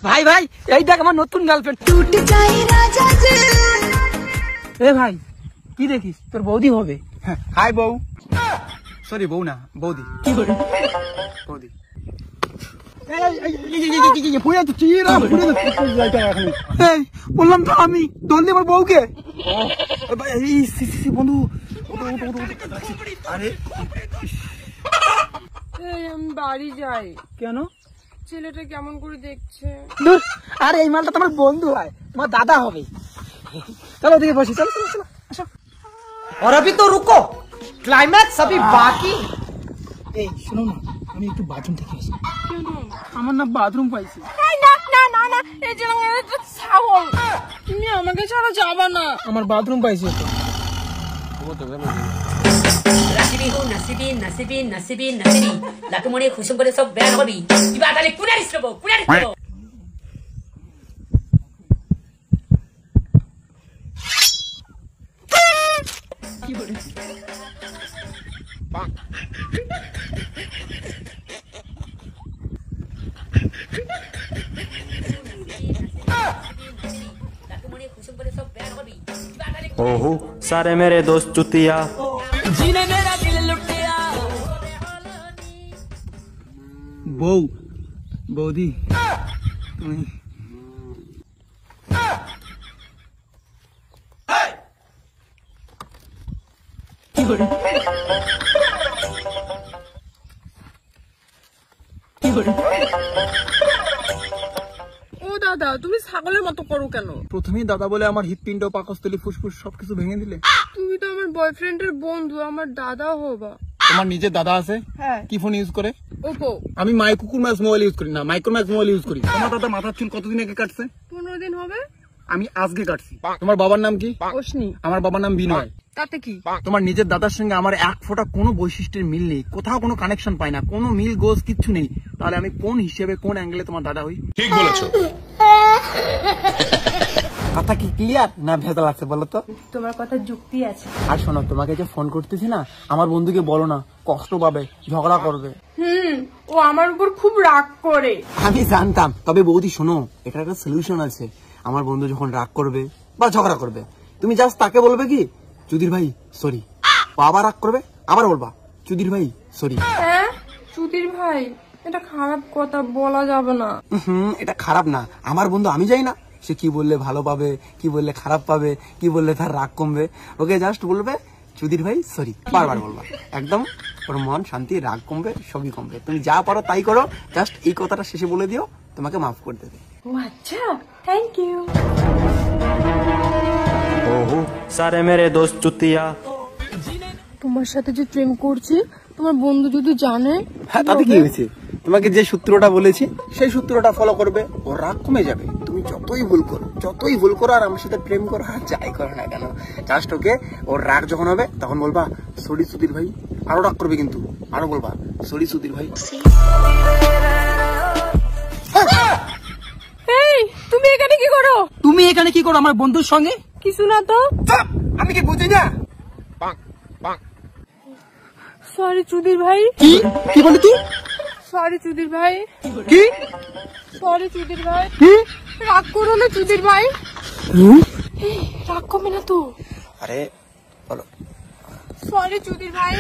ভাই ভাই এই দেখ আমার নতুন গার্লফ্রেন্ড। এ ভাই কি দেখিস, তোর বৌদি হবে। হাই বউ, সরি বউ না বৌদি। কি করে বৌদি বললাম তো আমি ধরলি আমার বউকে। বন্ধু আরে আমি বাড়ি যাই। কেন? ছেলেটা কেমন করে দেখছে। আরে এই মালটা তোমার বন্ধু হয়, তোমার দাদা হবে। চলো দিকে বসি, চলো চলো চলো আসো। और अभी तो रुको, क्लाइमैक्स अभी बाकी। এই শোনো না, আমি একটু বাথরুম থেকে আসি। আমার না বাথরুম পাইছি। তুমি আমাকে ছাড়া যাবা না। আমার বাথরুম পাইছি তো। নাসিবি লাকুমনি খুশম করে সব বের হবি। ইবা তাহলে কুনারিস লব কি বলে লাকুমনি খুশম করে সব বের হবি। ओहो सारे मेरे दोस्त चुतिया जीने मेरा दिल लुटिया। বউ বৌদি তুমি কি করে কি করে ও দাদা, তুমি ছাগলের মতো করো কেন? প্রথমেই দাদা বলে আমার হৃৎপিণ্ড পাকস্থলী ফুসফুস সবকিছু ভেঙে দিলে। তুমি তো আমার বয়ফ্রেন্ডের বন্ধু, আমার দাদা হবা। তোমার নিজের দাদা আছে? হ্যাঁ। কি ফোন ইউজ করে? ওপো। আমি মাইক্রোম্যাক্স মোবাইল ইউজ করি না, মাইক্রোম্যাক্স মোবাইল ইউজ করি। তোমার দাদা মাথার চুল কতদিন আগে কাটছে? 15 দিন হবে। আমি আজকে কাটছি। তোমার বাবার নাম কি? অশ্নি। আমার বাবার নাম বিনয়। তাতে কি? তোমার নিজের দাদার সঙ্গে আমার এক ফোঁটা কোনো বৈশিষ্ট্যের মিল নেই, কোথাও কোনো কানেকশন পাই না, কোনো মিল গোজ কিচ্ছু নেই। তাহলে আমি কোন হিসেবে কোন অ্যাঙ্গেলে তোমার দাদা হই? ঠিক বলেছো। কথা কি ক্লিয়ার না ভেজাল আছে বলো তো? তোমার কথা যুক্তি আছে। আর শোনো, তোমাকে যে ফোন করতেছি না, আমার বন্ধুকে বলো না, কষ্ট পাবে, ঝগড়া করবে। ও আমার উপর খুব রাগ করে। আমি জানতাম, তবে বৌদি শোনো, এটার একটা সলিউশন আছে। আমার বন্ধু যখন রাগ করবে বা ঝগড়া করবে, তুমি জাস্ট তাকে বলবে কি, চুদির ভাই সরি। আবার রাগ করবে, আবার বলবা চুদির ভাই সরি। হ্যাঁ সুধীর ভাই, এটা খারাপ কথা বলা যাবে না। এটা খারাপ না। আমার বন্ধু, আমি যাই না সে কি বললে ভালো পাবে, কি বললে খারাপ পাবে, কি বললে তার রাগ কমবে। ওকে জাস্ট বলবে চুদির ভাই সরি, বারবার বলবা, একদম ওর মন শান্তি, রাগ কমবে, সবই কমবে। তুমি যা পারো তাই করো, জাস্ট এই কথাটা শেষে বলে দিও, তোমাকে মাফ করে দেবে। ও আচ্ছা, থ্যাংক ইউ। ओहो सारे मेरे दोस्त चुतिया তোমার সাথে যে প্রেম করছি, তোমার বন্ধু যদি জানে। হ্যাঁ, তাতে কি হয়েছে? তোমাকে যে সূত্রটা বলেছি সেই সূত্রটা ফলো করবে, ওর রাগ কমে যাবে। তুমি যতই ভুল করো আর আমার সাথে প্রেম করো আর যাই করো না কেন, জাস্ট ওকে ওর রাগ যখন হবে তখন বলবা সরি সুধীর ভাই। আরো রাগ করবে কিন্তু, আরো বলবা সরি সুধীর ভাই। এই তুমি এখানে কি করো? তুমি এখানে কি করো আমার বন্ধুর সঙ্গে? কিছু না তো। আমি কি বুঝি না? সরি চুদির ভাই। কি কি বলি তুই? সরি চুদির ভাই। কি সরি চুদির ভাই। কি? রাগ করো না চুদির ভাই। রাগ কমে না তো? আরে বলো সরি চুদির ভাই।